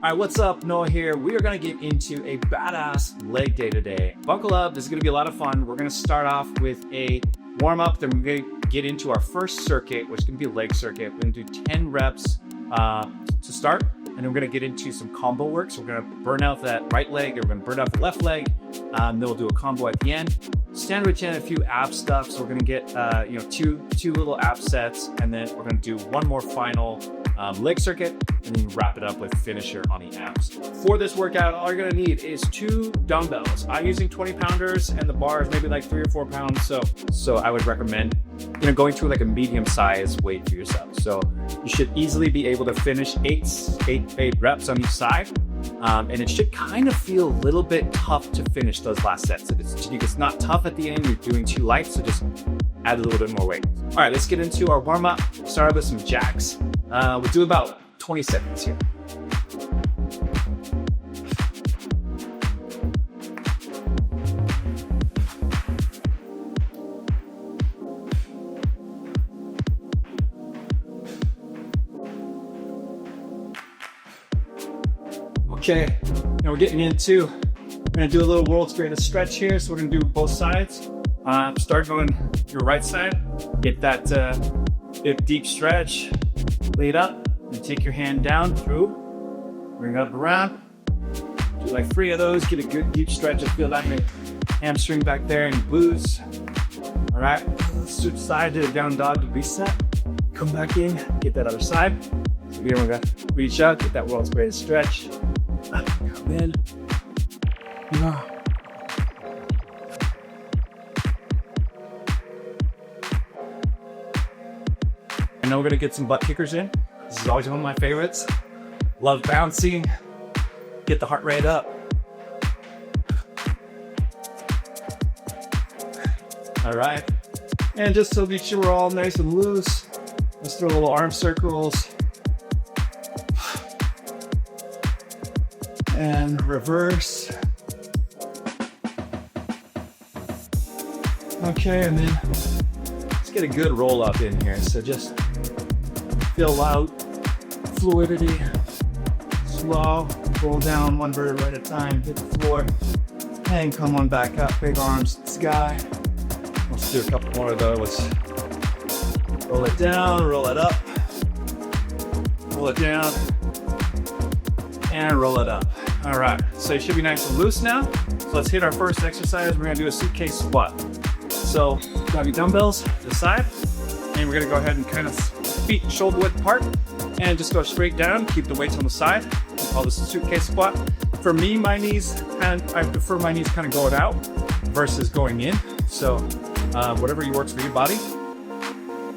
All right, what's up? Noah here. We are gonna get into a badass leg day today. Buckle up, this is gonna be a lot of fun. We're gonna start off with a warm up, then we're gonna get into our first circuit, which is gonna be a leg circuit. We're gonna do 10 reps to start, and then we're gonna get into some combo work. So we're gonna burn out that right leg, or we're gonna burn out the left leg, then we'll do a combo at the end. Stand with chin, a few ab stuff. So we're gonna get two little ab sets, and then we're gonna do one more final leg circuit, and then wrap it up with finisher on the abs. For this workout, all you're gonna need is 2 dumbbells. I'm using 20 pounders, and the bar is maybe like 3 or 4 pounds. So I would recommend going to like a medium size weight for yourself. So you should easily be able to finish eight reps on each side. And it should kind of feel a little bit tough to finish those last sets. If it's not tough at the end, you're doing too light, so just add a little bit more weight. All right, let's get into our warm up. Start with some jacks. We'll do about 20 seconds here. Okay, now we're gonna do a little world's greatest stretch here. So we're gonna do both sides. Start going your right side, get that deep stretch, lay it up, and take your hand down through, bring it up around, do like 3 of those, get a good deep stretch. I feel that hamstring back there and glutes. All right, switch side to the down dog to reset, come back in, get that other side. So here we're gonna reach out, get that world's greatest stretch. Come in. I know we're gonna get some butt kickers in. This is always one of my favorites. Love bouncing. Get the heart rate up. All right. And just to be sure we're all nice and loose, let's throw little arm circles. And reverse. Okay, and then let's get a good roll up in here. So just fill out fluidity, slow, roll down one vertebra at a time, hit the floor, and come on back up, big arms to the sky. Let's do a couple more of those. Roll it down, roll it up, roll it down, and roll it up. All right, so you should be nice and loose now. So let's hit our first exercise. We're gonna do a suitcase squat. So grab your dumbbells to the side, and we're gonna go ahead and kind of feet shoulder width apart, and just go straight down. Keep the weights on the side. We call this a suitcase squat. For me, I prefer my knees kind of going out versus going in. So whatever works for your body.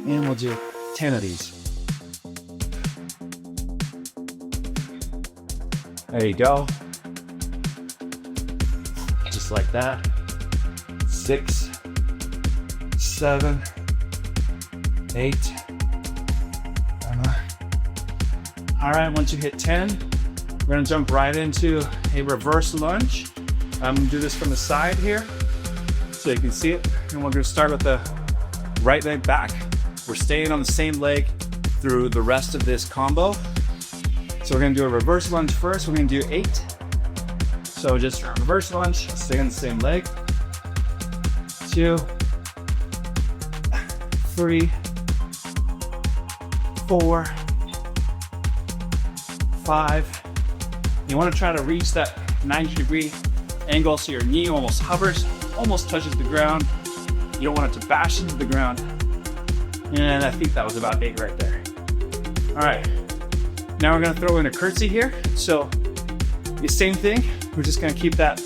And we'll do 10 of these. There you go. Just like that. 6, 7, 8. All right, once you hit 10, we're gonna jump right into a reverse lunge. I'm gonna do this from the side here so you can see it. And we're gonna start with the right leg back. We're staying on the same leg through the rest of this combo. So we're gonna do a reverse lunge first. We're gonna do 8. So just reverse lunge, stay on the same leg. 2, 3, 4, 5. You wanna try to reach that 90-degree angle so your knee almost hovers, almost touches the ground. You don't want it to bash into the ground. And I think that was about 8 right there. All right. Now we're gonna throw in a curtsy here. So the same thing, we're just gonna keep that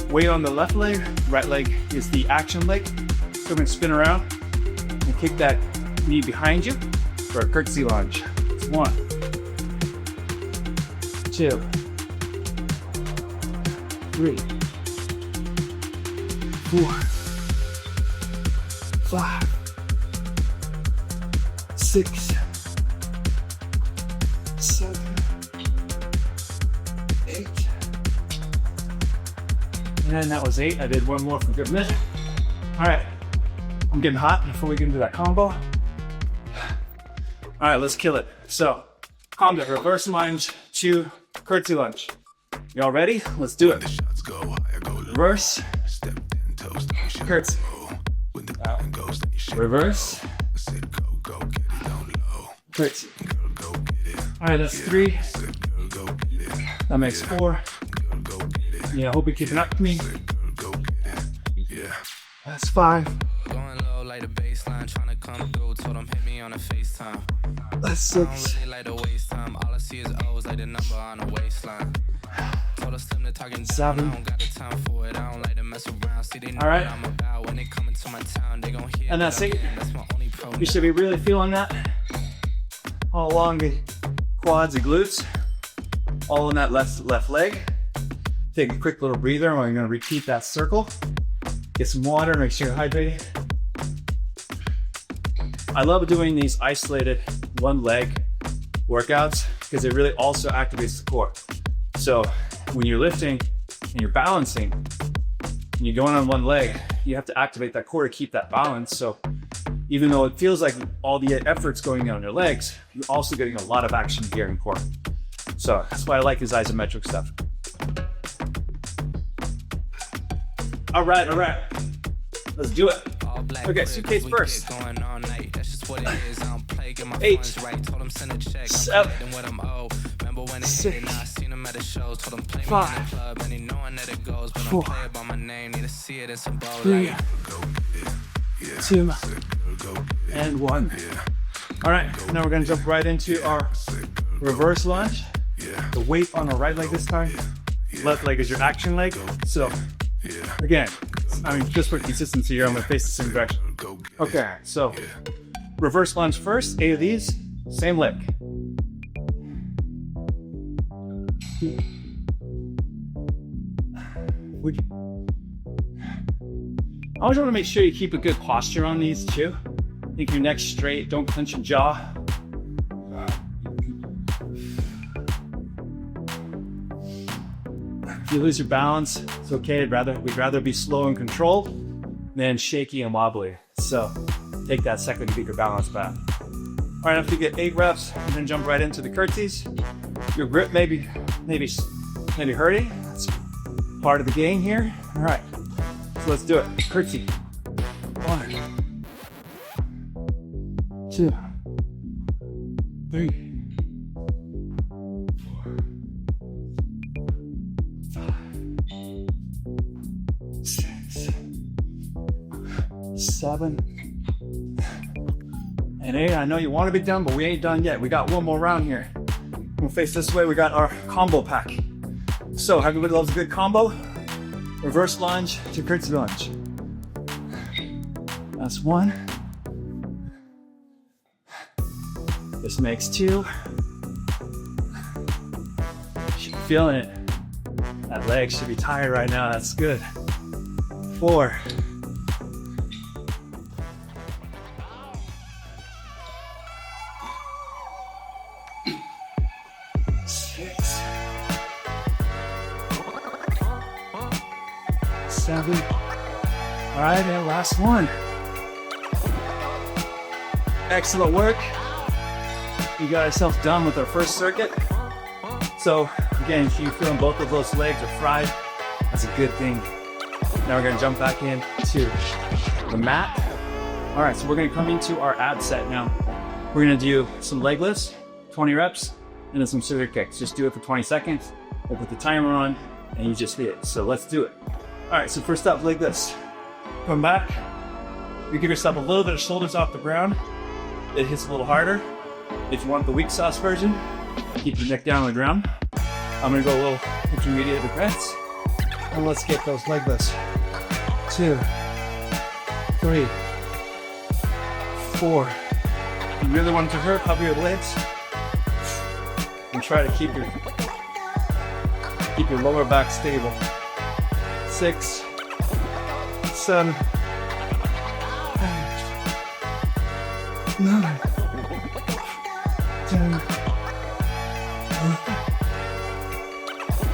weight on the left leg. Right leg is the action leg. So we're gonna spin around and kick that knee behind you for a curtsy lunge. It's 1, 2, 3, 4, 5, 6, 7, 8. And that was 8. I did one more for good measure. All right, I'm getting hot before we get into that combo. All right, let's kill it. So combo, reverse lunge, 2 curtsy lunge. Y'all ready? Let's do it. Reverse. Curtsy. Reverse. Curtsy. All right, that's 3. That makes 4. Yeah, I hope you're keeping up with me. That's 5. Going low like the baseline, trying to come through. Told them hit me on a FaceTime. That's 6. Really like the waste time. All I see is O's like the number on the waistline. Told us Slim to talking 7. I don't got the time for it. I don't like to mess around. See they know all right. what I'm about. When they come into my town, they gon' hear. And that's it. That's my only pro. You should be really feeling that all along the quads and glutes, all in that left leg. Take a quick little breather. We're gonna repeat that circle. Get some water, make sure you're hydrated. I love doing these isolated one leg workouts because it really also activates the core. So when you're lifting and you're balancing and you're going on one leg, you have to activate that core to keep that balance. So even though it feels like all the effort's going on your legs, you're also getting a lot of action here in core. So that's why I like this isometric stuff. All right. Let's do it. Okay, suitcase first. 8, 7, 6, 5, 4, 3, 2, and 1. All right, now we're gonna jump right into our reverse lunge. The weight on our right leg this time. Left leg is your action leg. So again, just for consistency here, I'm gonna face the same direction. Okay, so reverse lunge first, 8 of these, same leg. I always want to make sure you keep a good posture on these too. Keep your neck straight, don't clench your jaw. If you lose your balance, it's okay. We'd rather be slow and controlled than shaky and wobbly. So take that second to get your balance back. All right, after you get 8 reps, and then jump right into the curtsies. Your grip may be hurting. That's part of the game here. All right, so let's do it. Curtsy. 1, 2, 3, 4, 5, 6, 7, and 8. I know you want to be done, but we ain't done yet. We got one more round here. We'll face this way. We got our combo pack. So everybody loves a good combo. Reverse lunge to curtsy lunge. That's 1. This makes 2. Should be feeling it. That leg should be tired right now. That's good. 4. 6. 7. All right, and last one. Excellent work. You got yourself done with our first circuit. So again, if you're feeling both of those legs are fried, that's a good thing. Now we're gonna jump back into the mat. All right, so we're gonna come into our ab set now. We're gonna do some leg lifts, 20 reps, and then some scissor kicks. Just do it for 20 seconds. We'll put the timer on and you just hit it. So let's do it. All right, so first up, like this. Come back. You give yourself a little bit of shoulders off the ground. It hits a little harder. If you want the weak sauce version, keep your neck down on the ground. I'm gonna go a little intermediate advance. And let's get those leg lifts. 2, 3, 4. You really want it to hurt, cover your legs. And try to keep your lower back stable. 6, 7, 8, 9, 10, 11,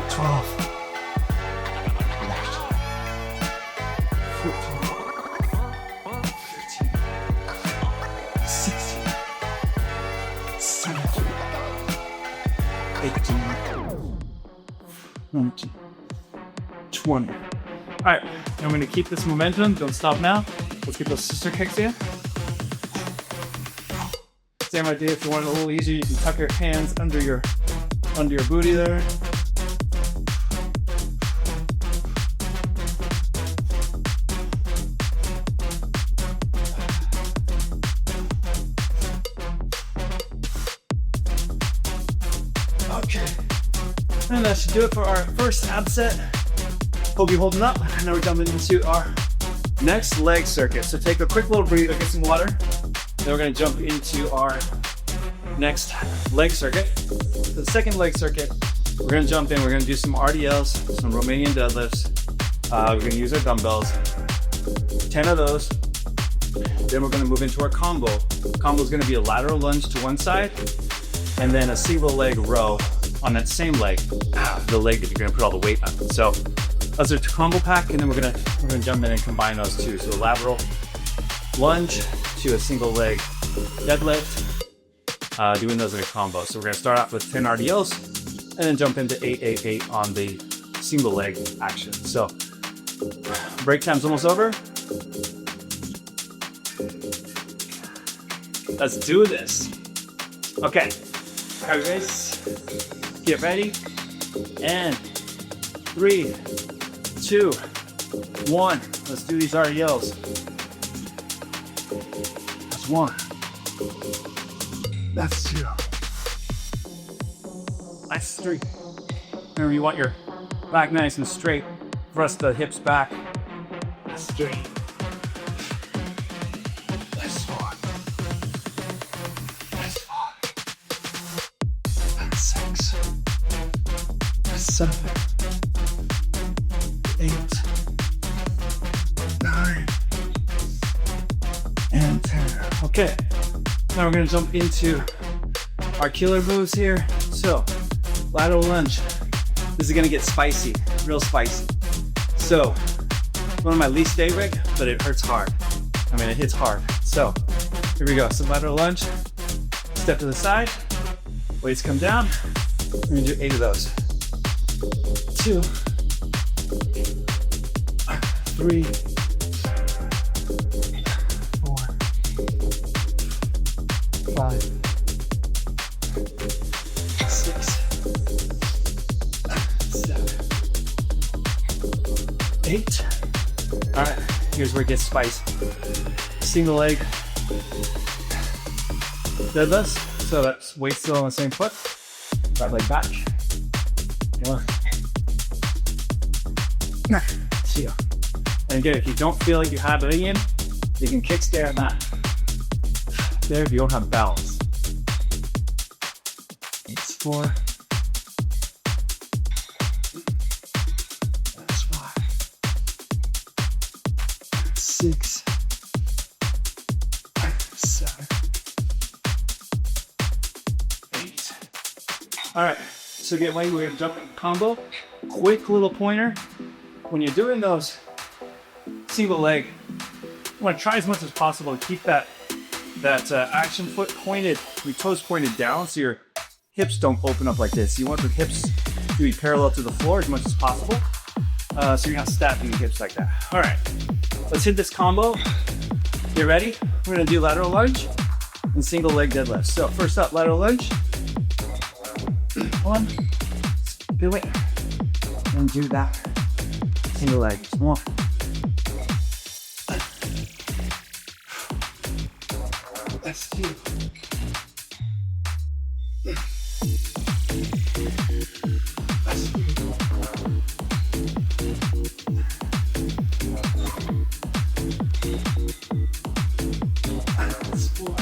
12, 14, 15, 16, 17, 18, 20. All right, I'm gonna keep this momentum. Don't stop now. Let's get those sister kicks in. Same idea. If you want it a little easier, you can tuck your hands under your booty there. Okay, and that should do it for our first ab set. Hope you're holding up. And now we're jumping into our next leg circuit. So take a quick little breather, get some water. Then we're gonna jump into our next leg circuit. For the second leg circuit, we're gonna jump in, we're gonna do some RDLs, some Romanian deadlifts. We're gonna use our dumbbells, 10 of those. Then we're gonna move into our combo. Combo is gonna be a lateral lunge to one side, and then a single leg row on that same leg, the leg that you're gonna put all the weight on. So that's our combo pack, and then we're gonna jump in and combine those two. So a lateral lunge to a single leg deadlift, doing those in a combo. So we're gonna start off with 10 RDLs, and then jump into 8 on the single leg action. So break time's almost over. Let's do this. Okay, all right, guys, get ready, and 3, 2, 1. Let's do these RDLs. That's 1. That's 2. That's 3. Remember, you want your back nice and straight. Thrust the hips back. That's 3. That's 4. That's 5. That's 6. That's 7. 8, 9, and 10. Okay, now we're gonna jump into our killer moves here. So, lateral lunge. This is gonna get spicy, real spicy. So, one of my least favorite, but it hurts hard. I mean, it hits hard. So, here we go. So, lateral lunge. Step to the side. Weights come down. We're gonna do 8 of those. 2, 3, 4, 5, 6, 7, 8. All right, here's where it gets spicy. Single leg deadlifts. So that's weight still on the same foot. Right leg back. 1. See ya. And again, if you don't feel like you have it in, you can kick stand that. There if you don't have balance. That's 4. That's 5. 6. 7. 8. All right, so get ready, we're gonna jump combo. Quick little pointer. When you're doing those single leg, you want to try as much as possible to keep that action foot pointed, your toes pointed down, so your hips don't open up like this. You want the hips to be parallel to the floor as much as possible, so you're not stabbing your hips like that. All right, let's hit this combo. Get ready. We're gonna do lateral lunge and single leg deadlift. So first up, lateral lunge. 1, do it, and do that. Single leg. 1. That's 2. That's 3. That's 4.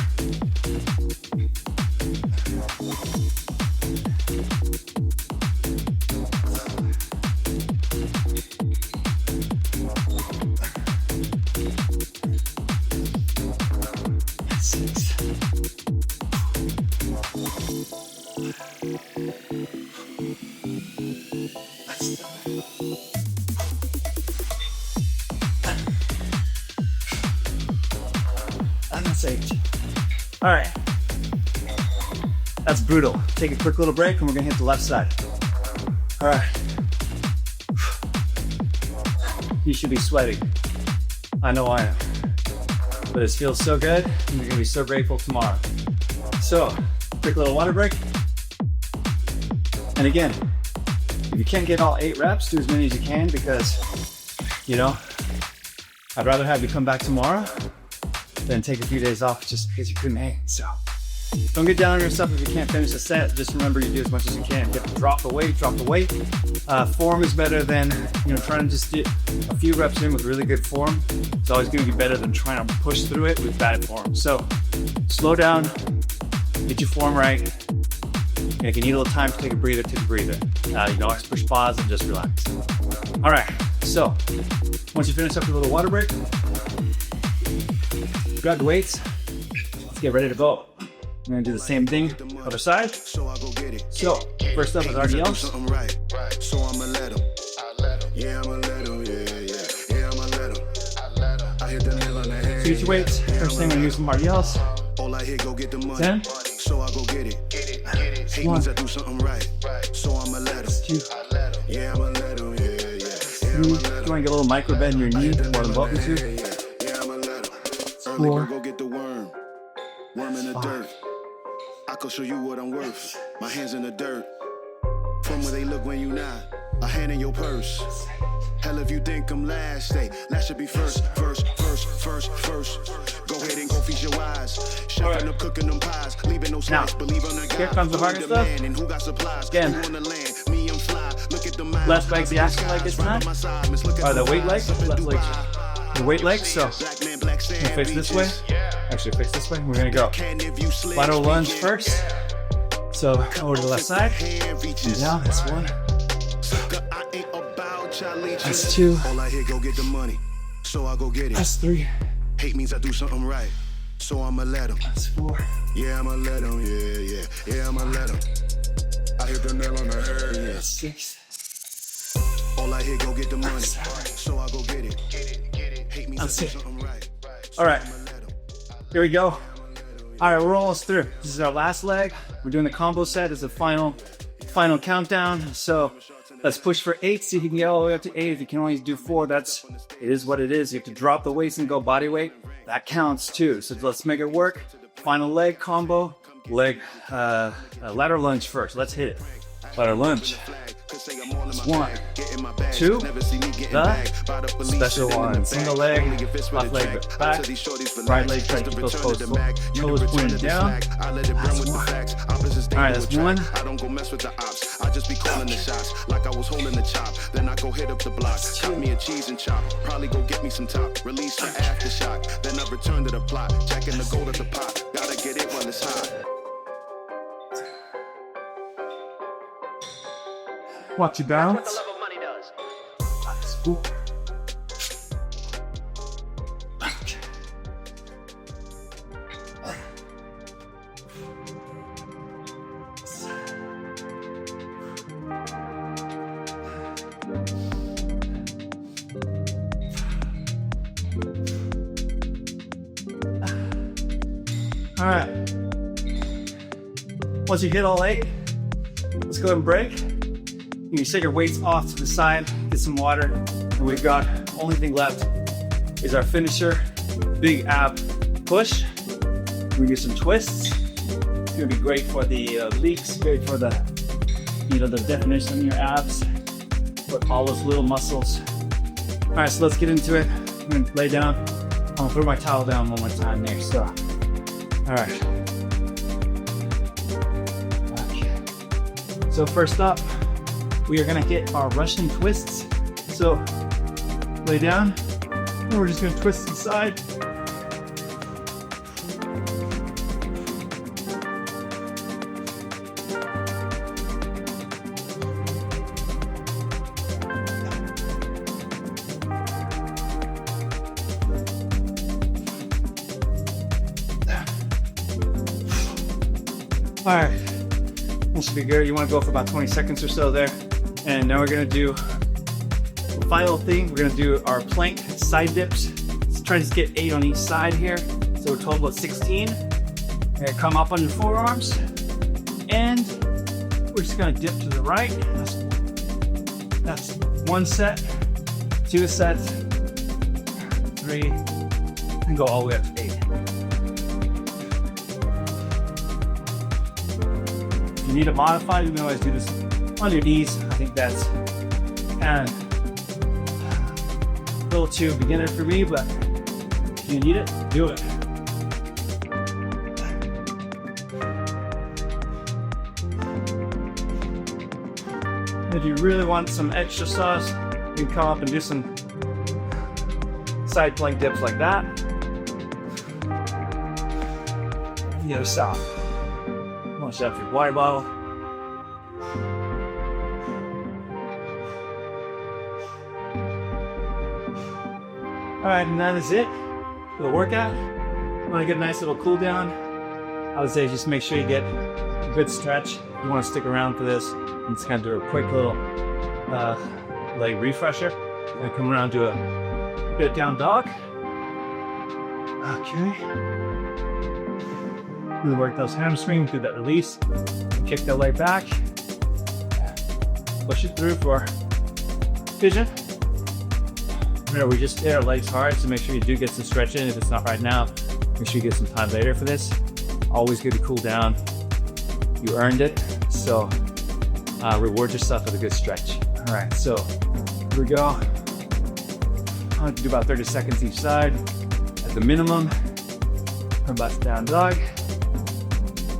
And that's 8. All right. That's brutal. Take a quick little break and we're gonna hit the left side. All right. you should be sweating. I know I am. But this feels so good, and you're gonna be so grateful tomorrow. So, quick little water break. And again, if you can't get all 8 reps, do as many as you can, because, you know, I'd rather have you come back tomorrow than take a few days off just because you couldn't hang. So don't get down on yourself if you can't finish a set. Just remember, you do as much as you can. You have to drop the weight, drop the weight. Form is better than, you know, trying to just get a few reps in with really good form. It's always going to be better than trying to push through it with bad form. So slow down, get your form right. And if you need a little time to take a breather, take a breather. You can always push pause and just relax. All right, so once you finish up your little water break, grab the weights, let's get ready to go. We're gonna do the same thing, other side. So, first up is RDLs. So I'ma let him. Yeah, I'ma let him. Yeah, I'ma let him. I hit the nail on the head. So get your weights. First thing, we're gonna use some RDLs. All I hit, go get the money. 10. So I go get it. Hate means I do something right. So I'ma let him. 2. Yeah, I'ma let him. Yeah, I'ma let him. You wanna get a little micro bend in your knee more than welcome to. Yeah, I'ma let him. 4. Go get the worm. Worm in the dirt. I can show you what I'm worth. My hands in the dirt. From where they look when you not. A hand in your purse. Hell if you think I'm last, say last should be first. Go ahead and go feast your eyes. Shuffling up, cooking them pies, leaving no slice. Believe on the guy. Here comes the hardest stuff. And who got supplies? Again. Me, I'm fly. Look at the mind. Left leg's the action leg this time. Or the weight leg. Left leg. The weight leg. So I'm gonna face this way. Actually, face this way. We're gonna go lateral lunge first. So over to the left side. And down. That's 1. That's 2. All I hear, go get the money. So I go get it. That's 3. Hate means I do something right. So I'ma let him. That's 4. Yeah, I'ma let him. Yeah, I'ma let him. I hit the nail on the head. Yeah. That's 6. All I hear, go get the money. So I go get it. Hate means I do something right. All right. Here we go. All right, we're almost through. This is our last leg. We're doing the combo set as a final countdown. So let's push for 8. See if you can get all the way up to 8. If you can only do 4, it is what it is. You have to drop the weights and go body weight. That counts too. So let's make it work. Final leg combo. Lateral lunge first. Let's hit it. Lateral lunge. That's 1, 2, the special one. Single leg, left leg back, right leg, try to keep those toes pointed down. That's 1. Alright, that's 1. I don't go mess with the ops. I just be calling the shots like I was holding the chop. Then I go hit up the block, chop me a cheese and chop. Probably go get me some top, release the aftershock. Then I return to the plot, checking the gold at the pot. Gotta get it while it's hot. Watch you bounce. That's what the love of money does. That's cool. All right. Once you hit all 8, let's go ahead and break. You can set your weights off to the side, get some water, and we've got, only thing left is our finisher, big ab push. We get some twists. It's gonna be great for the leaks, great for the, the definition of your abs, but all those little muscles. All right, so let's get into it. I'm gonna lay down. I'm gonna throw my towel down one more time there, so. All right. Okay. So first up, we are gonna hit our Russian twists. So lay down, and we're just gonna twist inside. All right, this should be good. You wanna go for about 20 seconds or so there. And now we're gonna do the final thing. We're gonna do our plank side dips. Let's try to get 8 on each side here. So we're total about 16. We're gonna come up on your forearms. And we're just gonna dip to the right. That's 1 set, 2 sets, 3, and go all the way up to 8. If you need to modify, you can always do this on your knees. I think that's kind of a little too beginner for me, but if you need it, do it. If you really want some extra sauce, you can come up and do some side plank dips like that. The other side. Wash out your water bottle. Alright, and that is it for the workout. You want to get a nice little cool down, I would say just make sure you get a good stretch. You want to stick around for this and just kind of do a quick little leg refresher. Then come around to a bit down dog. Okay. Really work those hamstrings, do that release. Kick that leg back. Push it through for pigeon. Remember, we just hit our legs hard, so make sure you do get some stretch in. If it's not right now, make sure you get some time later for this. Always good to cool down. You earned it, so reward yourself with a good stretch. All right, so here we go. I like to do about 30 seconds each side at the minimum. Come back to down dog.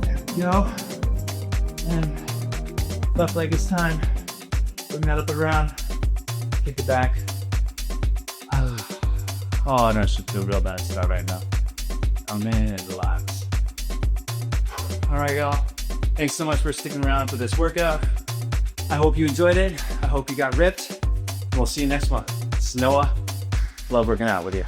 There we go. And left leg is time. Bring that up and around. Kick it back. Oh, no, I should feel real bad start right now. Oh man, relax. All right, y'all. Thanks so much for sticking around for this workout. I hope you enjoyed it. I hope you got ripped. And we'll see you next one. It's Noah. Love working out with you.